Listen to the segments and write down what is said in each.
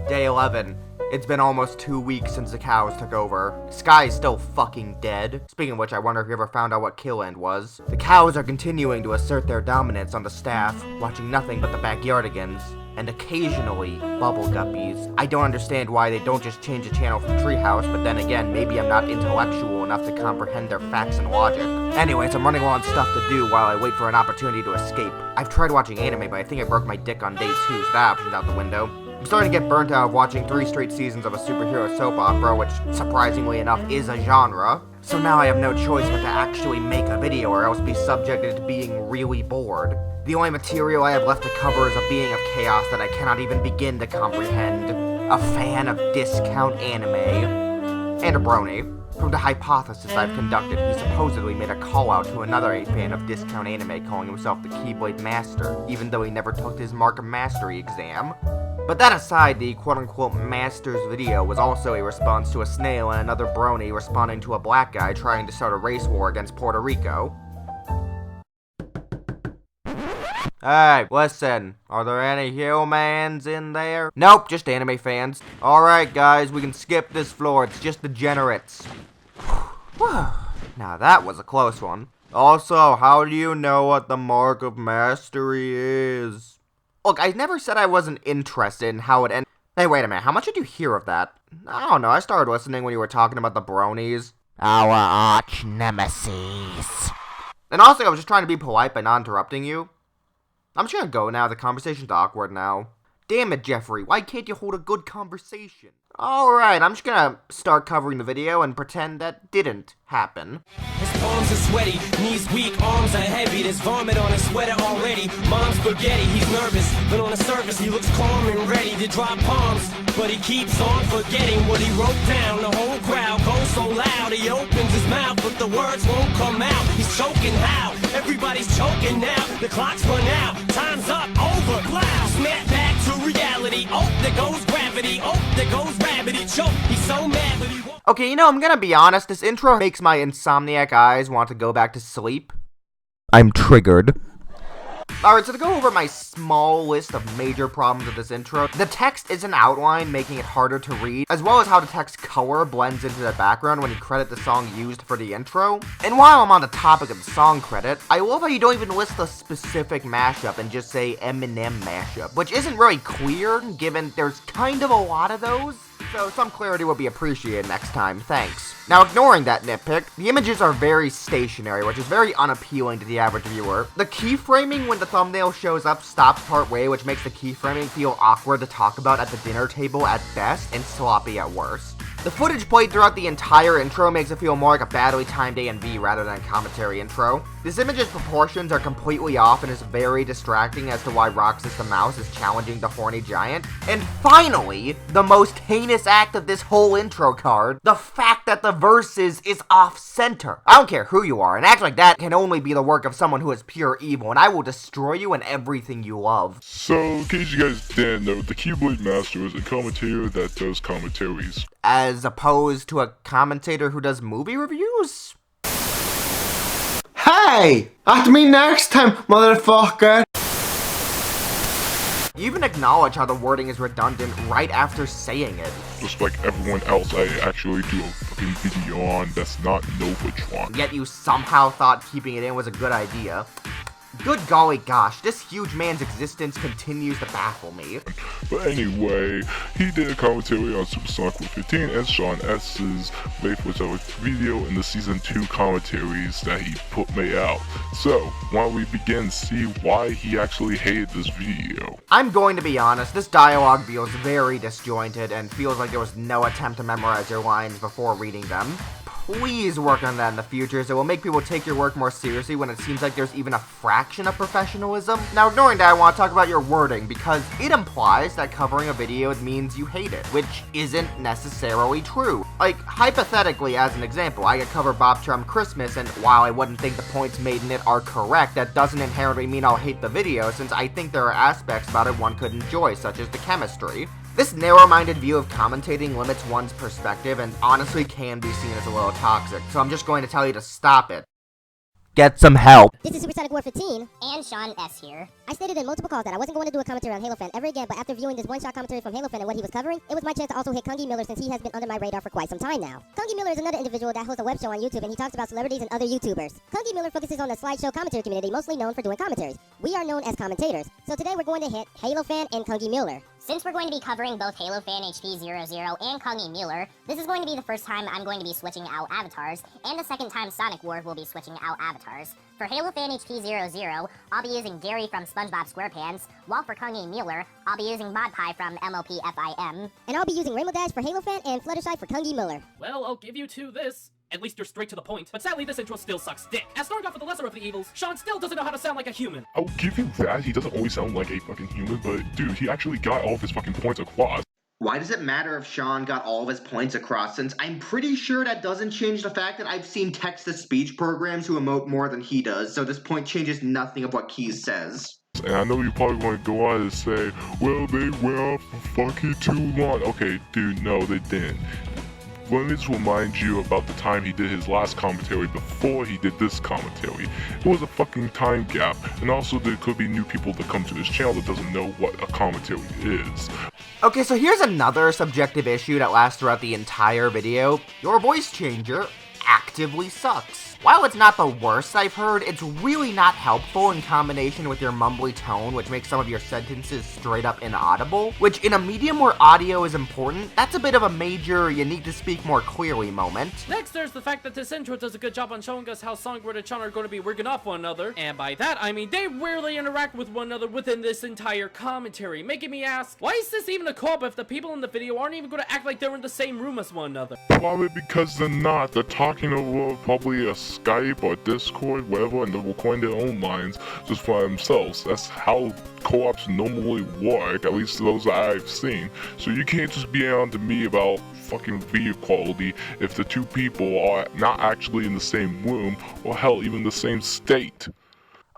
Day 11. It's been almost 2 weeks since the cows took over. Sky is still fucking dead. Speaking of which, I wonder if you ever found out what Killand was. The cows are continuing to assert their dominance on the staff, watching nothing but the backyardigans, and occasionally bubble guppies. I don't understand why they don't just change the channel from Treehouse, but then again, maybe I'm not intellectual enough to comprehend their facts and logic. Anyways, I'm running low on stuff to do while I wait for an opportunity to escape. I've tried watching anime, but I think I broke my dick on day 2, so that option's out the window. I'm starting to get burnt out of watching 3 straight seasons of a superhero soap opera, which, surprisingly enough, is a genre. So now I have no choice but to actually make a video or else be subjected to being really bored. The only material I have left to cover is a being of chaos that I cannot even begin to comprehend. A fan of discount anime. And a brony. From the hypothesis I've conducted, he supposedly made a call-out to another fan of discount anime calling himself the Keyblade Master, even though he never took his Mark of Mastery exam. But that aside, the quote-unquote Masters video was also a response to a snail and another brony responding to a black guy trying to start a race war against Puerto Rico. Hey, listen, are there any humans in there? Nope, just anime fans. Alright guys, we can skip this floor, it's just degenerates. Now that was a close one. Also, how do you know what the Mark of Mastery is? Look, I never said I wasn't interested in how it ended. Hey, wait a minute, how much did you hear of that? I don't know, I started listening when you were talking about the bronies. Our arch nemesis. And also, I was just trying to be polite by not interrupting you. I'm just gonna go now, the conversation's awkward now. Damn it, Jeffrey, why can't you hold a good conversation? Alright, I'm just gonna start covering the video and pretend that didn't happen. His palms are sweaty, knees weak, arms are heavy. There's vomit on his sweater already. Mom's spaghetti, he's nervous, but on the surface he looks calm and ready to drop bombs. But he keeps on forgetting what he wrote down. The whole crowd goes so loud, he opens his mouth, but the words won't come out. He's choking how? Everybody's choking now. The clock's run out, time's up, over, loud. Snap back to reality. Oh, there goes gravity. Oh, there goes rabbit. He choked. He's so mad, but he won't. Okay, you know, I'm gonna be honest, this intro makes my insomniac eyes want to go back to sleep. I'm triggered. Alright, so to go over my small list of major problems with this intro, the text is an outline, making it harder to read, as well as how the text color blends into the background when you credit the song used for the intro. And while I'm on the topic of the song credit, I love how you don't even list the specific mashup and just say Eminem mashup, which isn't really clear, given there's kind of a lot of those. So some clarity would be appreciated next time, thanks. Now ignoring that nitpick, the images are very stationary, which is very unappealing to the average viewer. The keyframing when the thumbnail shows up stops partway, which makes the keyframing feel awkward to talk about at the dinner table at best, and sloppy at worst. The footage played throughout the entire intro makes it feel more like a badly timed A&V rather than a commentary intro. This image's proportions are completely off and is very distracting as to why Roxas the Mouse is challenging the horny giant. And finally, the most heinous act of this whole intro card, the fact that the verses is off-center. I don't care who you are, an act like that can only be the work of someone who is pure evil, and I will destroy you and everything you love. So, in case you guys didn't know, the Keyblade Master is a commentator that does commentaries. As opposed to a commentator who does movie reviews? Hey! At me next time, motherfucker! You even acknowledge how the wording is redundant right after saying it. Just like everyone else I actually do a fucking video on that's not know which one. Yet you somehow thought keeping it in was a good idea. Good golly gosh, this huge man's existence continues to baffle me. But anyway, he did a commentary on Supersonic 15 and Sean S's Wait for Our video in the Season 2 commentaries that he made out. So, why don't we begin to see why he actually hated this video. I'm going to be honest, this dialogue feels very disjointed and feels like there was no attempt to memorize your lines before reading them. Please work on that in the future, so it will make people take your work more seriously when it seems like there's even a fraction of professionalism. Now, ignoring that, I want to talk about your wording, because it implies that covering a video means you hate it, which isn't necessarily true. Like, hypothetically, as an example, I could cover Bob Charm Christmas, and while I wouldn't think the points made in it are correct, that doesn't inherently mean I'll hate the video, since I think there are aspects about it one could enjoy, such as the chemistry. This narrow-minded view of commentating limits one's perspective and honestly can be seen as a little toxic, so I'm just going to tell you to stop it. Get some help. This is Supersonic War 15, and Sean S. here. I stated in multiple calls that I wasn't going to do a commentary on Halo Fan ever again, but after viewing this one-shot commentary from Halo Fan and what he was covering, it was my chance to also hit Kungi Miller since he has been under my radar for quite some time now. Kungi Miller is another individual that hosts a web show on YouTube, and he talks about celebrities and other YouTubers. Kungi Miller focuses on the slideshow commentary community, mostly known for doing commentaries. We are known as commentators, so today we're going to hit Halo Fan and Kungi Miller. Since we're going to be covering both Halo Fan HP00 and Kungi Mueller, this is going to be the first time I'm going to be switching out avatars, and the second time Sonic War will be switching out avatars. For Halo Fan HP00, I'll be using Gary from SpongeBob SquarePants, while for Kungi Mueller, I'll be using ModPie from MLPFIM, and I'll be using Rainbow Dash for Halo Fan and Fluttershy for Kungi Mueller. Well, I'll give you two this. At least you're straight to the point. But sadly, this intro still sucks dick. As starting off with the lesser of the evils, Sean still doesn't know how to sound like a human. I'll give him that. He doesn't always sound like a fucking human, but dude, he actually got all of his fucking points across. Why does it matter if Sean got all of his points across, since I'm pretty sure that doesn't change the fact that I've seen text-to-speech programs who emote more than he does, so this point changes nothing of what Keys says. And I know you probably want to go on and say, well, they went on for fucking too long. Okay, dude, no, they didn't. Let me just remind you about the time he did his last commentary before he did this commentary. It was a fucking time gap, and also there could be new people that come to his channel that doesn't know what a commentary is. Okay, so here's another subjective issue that lasts throughout the entire video. Your voice changer actively sucks. While it's not the worst I've heard, it's really not helpful in combination with your mumbly tone, which makes some of your sentences straight up inaudible, which in a medium where audio is important, that's a bit of a major you need to speak more clearly moment. Next, there's the fact that this intro does a good job on showing us how Songbird and Sean are going to be working off one another, and by that I mean they rarely interact with one another within this entire commentary, making me ask, why is this even a co-op if the people in the video aren't even going to act like they're in the same room as one another? Probably because they're not. They're talking over probably a Skype or Discord, whatever, and they're recording their own lines just for themselves. That's how co-ops normally work, at least those that I've seen. So you can't just be on to me about fucking video quality if the two people are not actually in the same room, or hell, even the same state.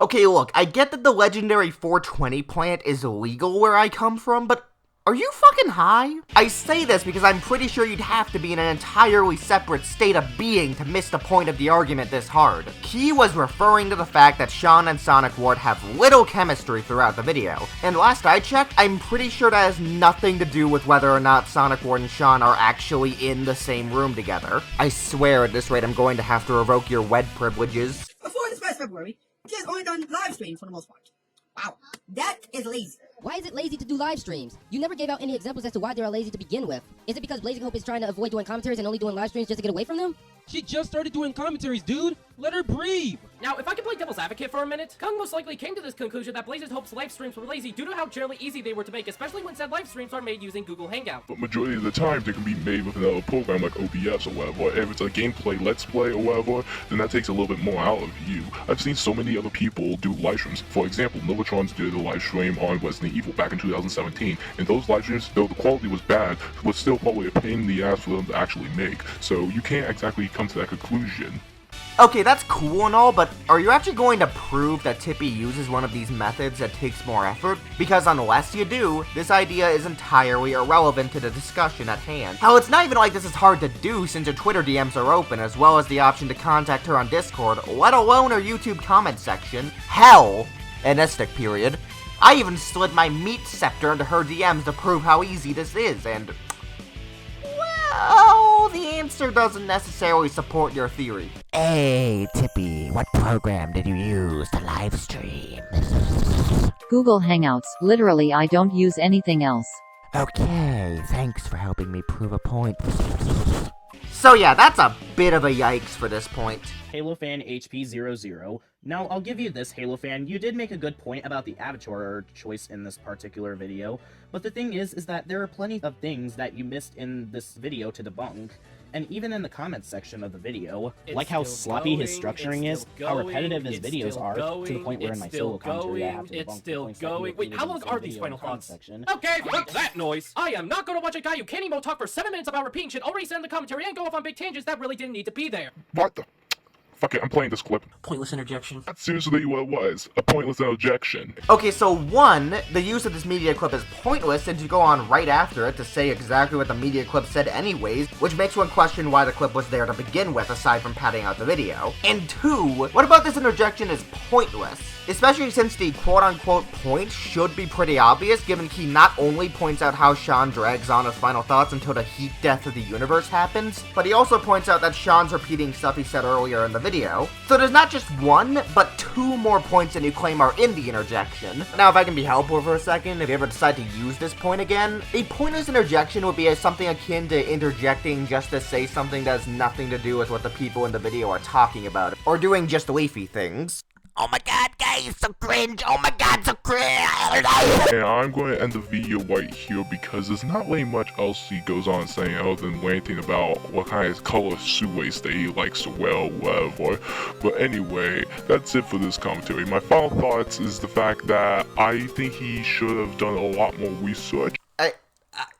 Okay, look, I get that the legendary 420 plant is illegal where I come from, but are you fucking high? I say this because I'm pretty sure you'd have to be in an entirely separate state of being to miss the point of the argument this hard. Key was referring to the fact that Sean and Sonic Ward have little chemistry throughout the video, and last I checked, I'm pretty sure that has nothing to do with whether or not Sonic Ward and Sean are actually in the same room together. I swear at this rate I'm going to have to revoke your WED privileges. Before this past February, Kids only done live streams for the most part. Wow, that is lazy. Why is it lazy to do live streams? You never gave out any examples as to why they are lazy to begin with. Is it because Blazing Hope is trying to avoid doing commentaries and only doing live streams just to get away from them? She just started doing commentaries, dude! Let her breathe! Now, if I can play devil's advocate for a minute, Kung most likely came to this conclusion that Blazing Hope's live streams were lazy due to how generally easy they were to make, especially when said live streams are made using Google Hangout. But majority of the time, they can be made with another program like OBS or whatever. If it's a gameplay let's play or whatever, then that takes a little bit more out of you. I've seen so many other people do live streams. For example, Novatrons did a live stream on Resident Evil back in 2017, and those live streams, though the quality was bad, was still probably a pain in the ass for them to actually make. So you can't exactly come to that conclusion. Okay, that's cool and all, but are you actually going to prove that Tippy uses one of these methods that takes more effort? Because unless you do, this idea is entirely irrelevant to the discussion at hand. Hell, it's not even like this is hard to do since her Twitter DMs are open, as well as the option to contact her on Discord, let alone her YouTube comment section. Hell, anistic period. I even slid my meat scepter into her DMs to prove how easy this is, and well, the answer doesn't necessarily support your theory. Hey, Tippy, what program did you use to live stream? Google Hangouts. Literally, I don't use anything else. Okay, thanks for helping me prove a point. So yeah, that's a bit of a yikes for this point. Halo Fan HP00. Now, I'll give you this, Halo Fan, you did make a good point about the avatar choice in this particular video, but the thing is that there are plenty of things that you missed in this video to debunk, and even in the comments section of the video, like how sloppy his structuring is, how repetitive his videos are, to the point where in my solo commentary I have to debunk the points that he Wait, repeated how in long the are same these video in final the comment thoughts? section. Okay, fuck that noise! I am not gonna watch a guy who can't even talk for 7 minutes about repeating shit already said in the commentary and go off on big tangents that really didn't need to be there. What the? Fuck it, I'm playing this clip. Pointless interjection. That's seriously what it was. A pointless interjection. Okay, so one, the use of this media clip is pointless since you go on right after it to say exactly what the media clip said anyways, which makes one question why the clip was there to begin with aside from padding out the video. And two, what about this interjection is pointless? Especially since the quote-unquote point should be pretty obvious, given he not only points out how Sean drags on his final thoughts until the heat death of the universe happens, but he also points out that Sean's repeating stuff he said earlier in the video. So there's not just one, but two more points than you claim are in the interjection. Now, if I can be helpful for a second, if you ever decide to use this point again, a pointless interjection would be something akin to interjecting just to say something that has nothing to do with what the people in the video are talking about, or doing just leafy things. Oh my god, guys, so cringe. Oh my god, so cringe. And I'm going to end the video right here because there's not really much else he goes on saying other than ranting about what kind of color shoelace that he likes to wear, whatever. But anyway, that's it for this commentary. My final thoughts is the fact that I think he should have done a lot more research.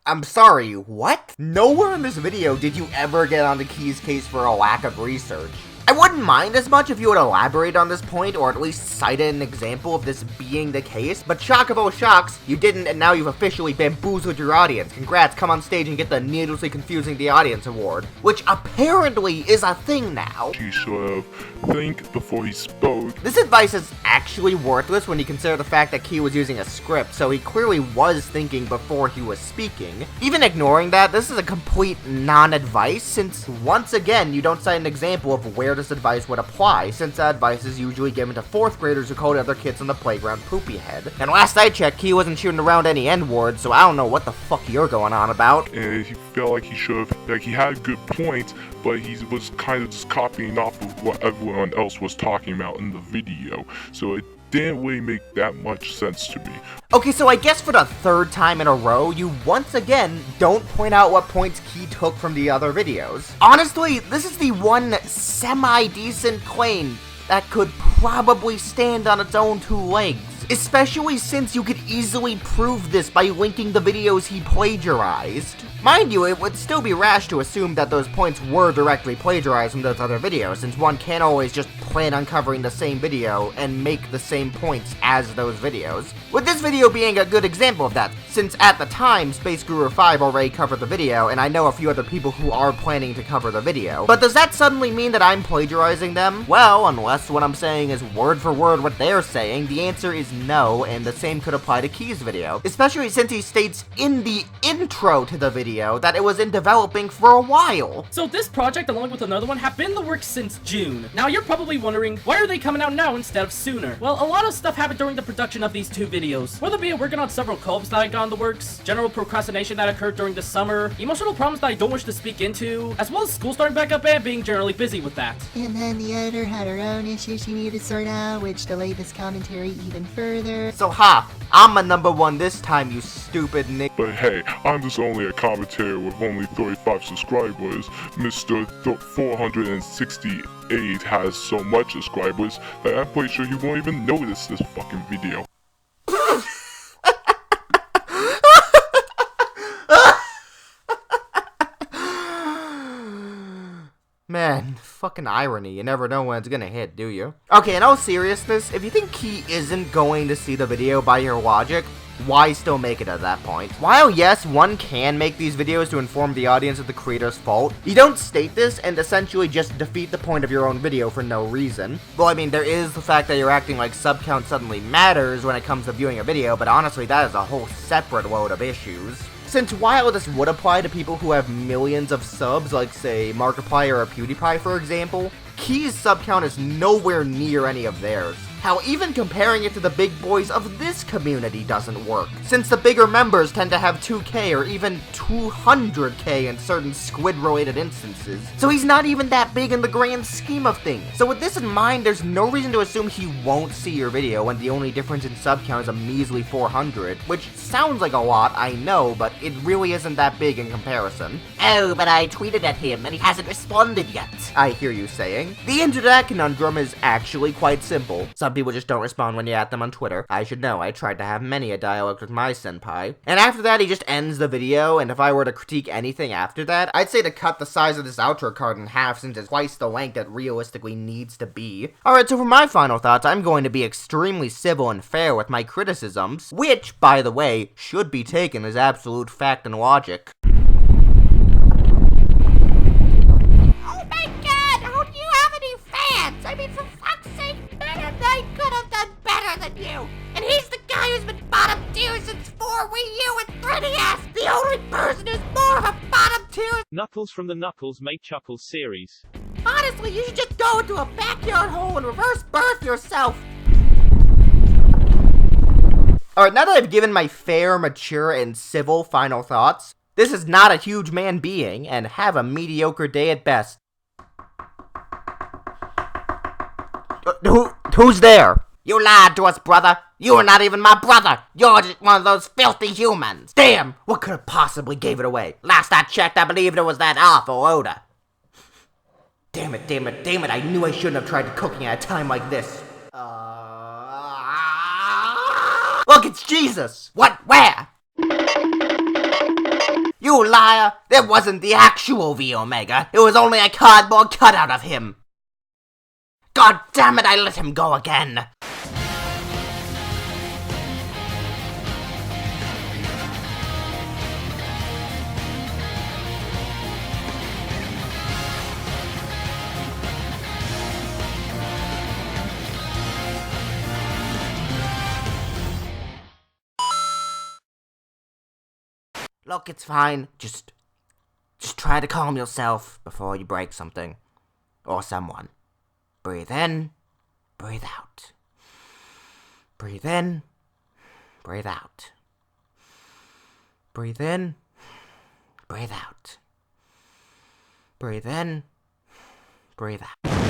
I'm sorry, what? Nowhere in this video did you ever get onto Key's case for a lack of research. I wouldn't mind as much if you would elaborate on this point, or at least cite an example of this being the case, but shock of all shocks, you didn't, and now you've officially bamboozled your audience. Congrats, come on stage and get the Needlessly Confusing the Audience award, which apparently is a thing now. He should have think before he spoke. This advice is actually worthless when you consider the fact that Key was using a script, so he clearly was thinking before he was speaking. Even ignoring that, this is a complete non-advice, since once again, you don't cite an example of where this advice would apply, since that advice is usually given to 4th graders who called other kids on the playground poopy head. And last I checked, Key wasn't shooting around any N-words, so I don't know what the fuck you're going on about. And he felt like he should have, like he had a good point, but he was kind of just copying off of what everyone else was talking about in the video, so it didn't really make that much sense to me. Okay, so I guess for the 3rd time in a row, you once again don't point out what points Key took from the other videos. Honestly, this is the one semi-decent claim that could probably stand on its own 2 legs. Especially since you could easily prove this by linking the videos he plagiarized. Mind you, it would still be rash to assume that those points were directly plagiarized from those other videos, since one can't always just plan on covering the same video and make the same points as those videos. With this video being a good example of that, since at the time, Space Guru 5 already covered the video, and I know a few other people who are planning to cover the video. But does that suddenly mean that I'm plagiarizing them? Well, unless what I'm saying is word for word what they're saying, the answer is no, and the same could apply to Key's video. Especially since he states in the intro to the video that it was in developing for a while. So this project, along with another one, have been in the works since June. Now you're probably wondering, why are they coming out now instead of sooner? Well, a lot of stuff happened during the production of these 2 videos. Whether it be working on several collabs that I got in the works, general procrastination that occurred during the summer, emotional problems that I don't wish to speak into, as well as school starting back up and being generally busy with that. And then the editor had her own issues she needed to sort out, which delayed this commentary even further. So ha, I'm a #1 this time, you stupid Nick. But hey, I'm just only a commentator with only 35 subscribers. Mr. 468 has so much subscribers that I'm pretty sure he won't even notice this fucking video. Man, fucking irony. You never know when it's gonna hit, do you? Okay, in all seriousness, if you think Key isn't going to see the video by your logic, why still make it at that point? While yes, one can make these videos to inform the audience of the creator's fault, you don't state this and essentially just defeat the point of your own video for no reason. Well, I mean, there is the fact that you're acting like sub count suddenly matters when it comes to viewing a video, but honestly, that is a whole separate load of issues. Since while this would apply to people who have millions of subs, like say Markiplier or PewDiePie for example, Key's sub count is nowhere near any of theirs. How even comparing it to the big boys of this community doesn't work, since the bigger members tend to have 2K or even 200K in certain Squid-related instances, so he's not even that big in the grand scheme of things. So with this in mind, there's no reason to assume he won't see your video when the only difference in sub count is a measly 400, which sounds like a lot, I know, but it really isn't that big in comparison. Oh, but I tweeted at him and he hasn't responded yet. I hear you saying. The answer to that conundrum is actually quite simple. Sub Some people just don't respond when you at them on Twitter. I should know, I tried to have many a dialogue with my senpai. And after that, he just ends the video, and if I were to critique anything after that, I'd say to cut the size of this outro card in half since it's twice the length it realistically needs to be. Alright, so for my final thoughts, I'm going to be extremely civil and fair with my criticisms, which, by the way, should be taken as absolute fact and logic. Oh my god, don't you have any fans? I mean, for fuck's sake, Meta Knight could have done better than you. And he's the guy who's been bottom tier since 4 Wii U and 3DS. The only person who's more of a bottom tier. Knuckles from the Knuckles Make Chuckles series. Honestly, you should just go into a backyard hole and reverse birth yourself. Alright, now that I've given my fair, mature, and civil final thoughts, this is not a huge man being, and have a mediocre day at best. Who's there? You lied to us, brother. You are not even my brother. You're just one of those filthy humans. Damn! What could have possibly gave it away? Last I checked, I believed it was that awful odor. Damn it, damn it, damn it. I knew I shouldn't have tried cooking at a time like this. Look, it's Jesus! What? Where? You liar! That wasn't the actual V Omega. It was only a cardboard cutout of him. God damn it, I let him go again. Look, it's fine. Just try to calm yourself before you break something. Or someone. Breathe in, breathe out. Breathe in, breathe out. Breathe in, breathe out. Breathe in, breathe out.